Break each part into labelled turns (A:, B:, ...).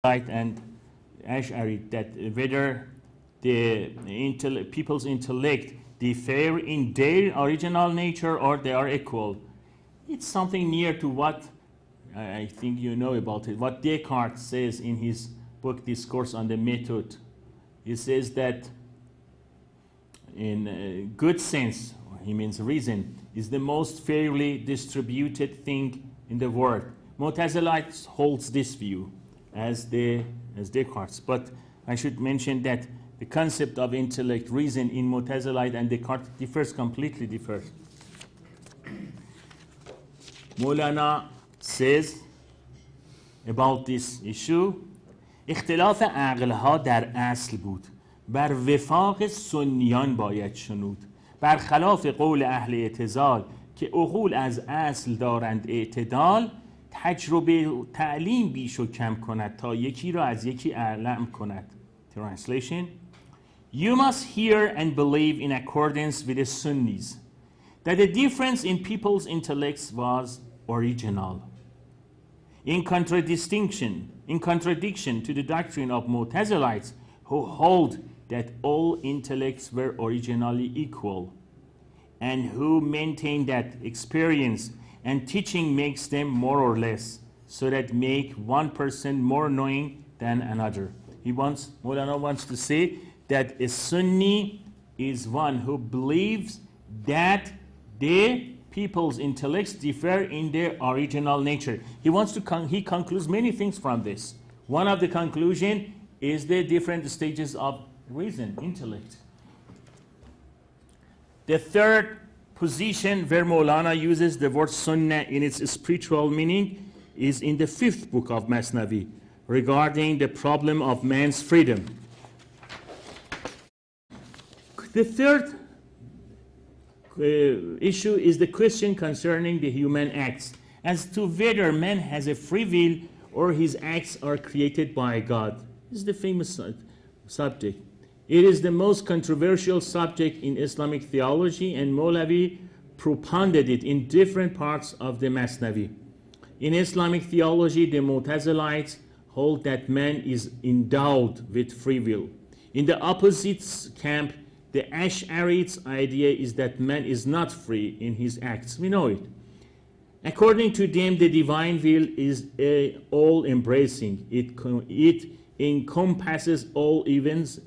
A: and Ash'ari, that whether the people's intellect differ in their original nature or they are equal. It's something near to what I think you know about it, what Descartes says in his book Discourse on the Method. He says that in good sense, he means reason, is the most fairly distributed thing in the world. Mu'tazilites holds this view as Descartes, but I should mention that the concept of intellect, reason in Mu'tazilite and Descartes completely differs. Maulana says about this issue, اختلاف عقلها در اصل بود، بر وفاق سنیان باید شنود، برخلاف قول اهل اعتزال که عقول از اصل دارند اعتدال، تجربه تعلیم بیش و کم کند تا یکی را از یکی اعلم کند. Translation: You must hear and believe in accordance with the Sunnis that the difference in people's intellects was original. In contradiction to the doctrine of Mu'tazilites who hold that all intellects were originally equal and who maintain that experience and teaching makes them more or less, so that make one person more knowing than another. Maulana wants to say that a Sunni is one who believes that the people's intellects differ in their original nature. He concludes many things from this. One of the conclusion is the different stages of reason, intellect. The third position where Maulana uses the word Sunnah in its spiritual meaning is in the 5th book of Masnavi, regarding the problem of man's freedom. The third issue is the question concerning the human acts, as to whether man has a free will or his acts are created by God. This is the famous subject. It is the most controversial subject in Islamic theology, and Maulavi propounded it in different parts of the Masnavi. In Islamic theology, the Mu'tazilites hold that man is endowed with free will. In the opposite camp, the Ash'arites' idea is that man is not free in his acts. We know it. According to them, the divine will is all-embracing. It encompasses all events,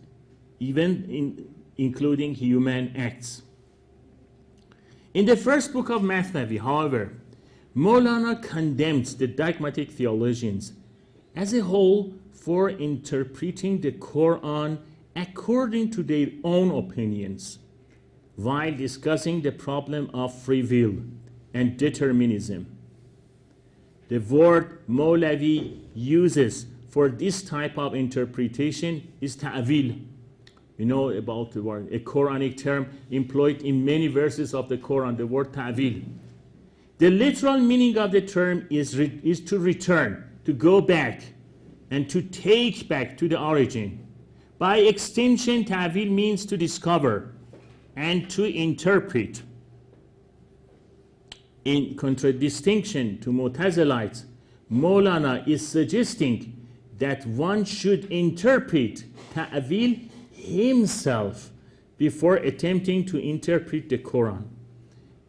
A: including human acts. In the 1st book of Masnavi, however, Maulana condemns the dogmatic theologians as a whole for interpreting the Quran according to their own opinions, while discussing the problem of free will and determinism. The word Maulavi uses for this type of interpretation is ta'wil. You know about the word, a Quranic term employed in many verses of the Quran, the word ta'wil. The literal meaning of the term is to return, to go back, and to take back to the origin. By extension, ta'wil means to discover and to interpret. In contradistinction to Mu'tazilites, Maulana is suggesting that one should interpret ta'wil himself before attempting to interpret the Quran.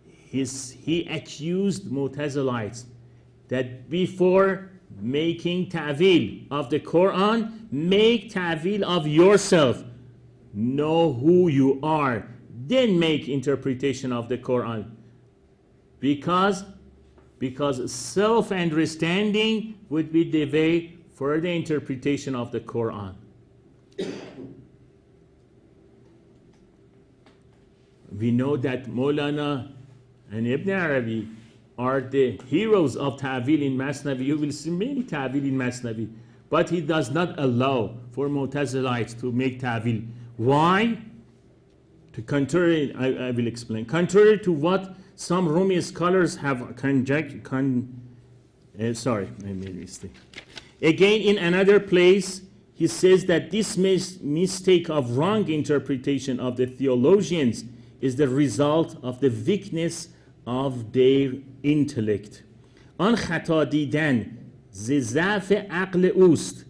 A: He accused Mu'tazilites that before making ta'wil of the Quran, make ta'wil of yourself. Know who you are, then make interpretation of the Quran. Because self-understanding would be the way for the interpretation of the Quran. We know that Maulana and Ibn Arabi are the heroes of ta'wil in Masnavi. You will see many ta'wil in Masnavi, but he does not allow for Mu'tazilites to make ta'wil. Why? I will explain. Contrary to what some Rumi scholars have conjectured. Again, in another place, he says that this mistake of wrong interpretation of the theologians is the result of the weakness of their intellect. آن خطا دیدن ز ضعف عقل اوست